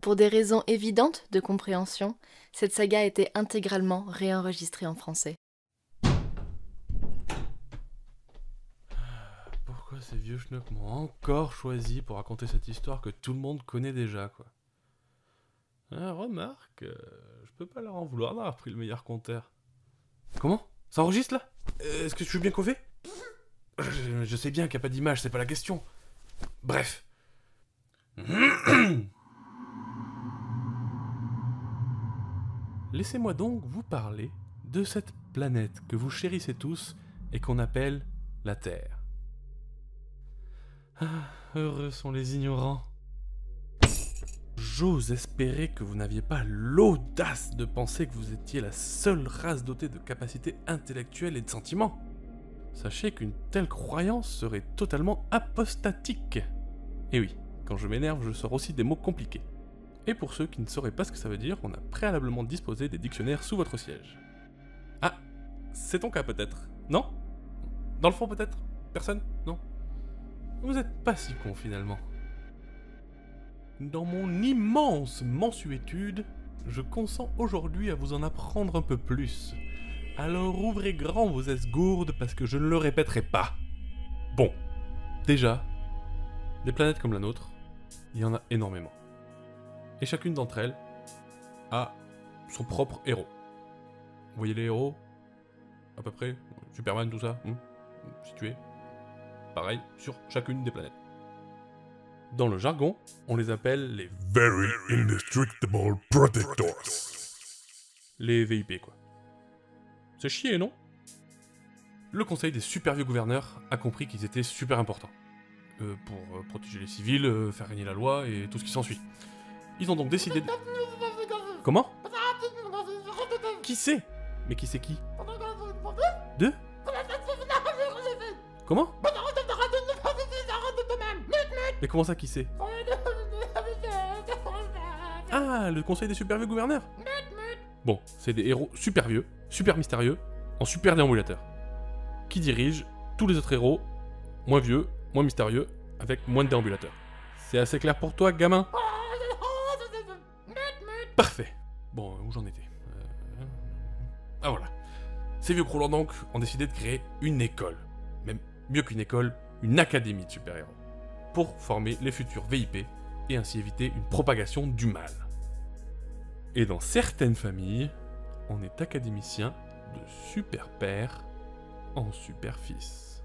Pour des raisons évidentes de compréhension, cette saga a été intégralement réenregistrée en français. Pourquoi ces vieux schnocks m'ont encore choisi pour raconter cette histoire que tout le monde connaît déjà, quoi. Ah, remarque, je peux pas leur en vouloir d'avoir pris le meilleur compteur. Comment? Ça enregistre là? Est-ce que je suis bien couvé? Je sais bien qu'il n'y a pas d'image, c'est pas la question. Bref. Laissez-moi donc vous parler de cette planète que vous chérissez tous et qu'on appelle la Terre. Ah, heureux sont les ignorants. J'ose espérer que vous n'aviez pas l'audace de penser que vous étiez la seule race dotée de capacités intellectuelles et de sentiments. Sachez qu'une telle croyance serait totalement apostatique. Et oui, quand je m'énerve, je sors aussi des mots compliqués. Et pour ceux qui ne sauraient pas ce que ça veut dire, on a préalablement disposé des dictionnaires sous votre siège. Ah, c'est ton cas peut-être, non? Dans le fond peut-être? Personne? Non? Vous êtes pas si con finalement. Dans mon immense mansuétude, je consens aujourd'hui à vous en apprendre un peu plus. Alors ouvrez grand vos esgourdes parce que je ne le répéterai pas. Bon, déjà, des planètes comme la nôtre, il y en a énormément. Et chacune d'entre elles a son propre héros. Vous voyez les héros? À peu près? Superman, tout ça? Situé? Pareil, sur chacune des planètes. Dans le jargon, on les appelle les Very Indestructible Protectors. les VIP, quoi. C'est chier, non? Le conseil des super vieux gouverneurs a compris qu'ils étaient super importants. Pour protéger les civils, faire régner la loi et tout ce qui s'ensuit. Ils ont donc décidé de... Comment? Qui c'est? Mais qui c'est qui? De? Comment? Mais comment ça, qui c'est? Ah, le conseil des super vieux gouverneurs? Bon, c'est des héros super vieux, super mystérieux, en super déambulateur. Qui dirigent tous les autres héros, moins vieux, moins mystérieux, avec moins de déambulateurs. C'est assez clair pour toi, gamin? Parfait. Bon, où j'en étais? Ah voilà. Ces vieux croulants donc ont décidé de créer une école. Même mieux qu'une école, une académie de super-héros. Pour former les futurs VIP et ainsi éviter une propagation du mal. Et dans certaines familles, on est académicien de super père en super fils.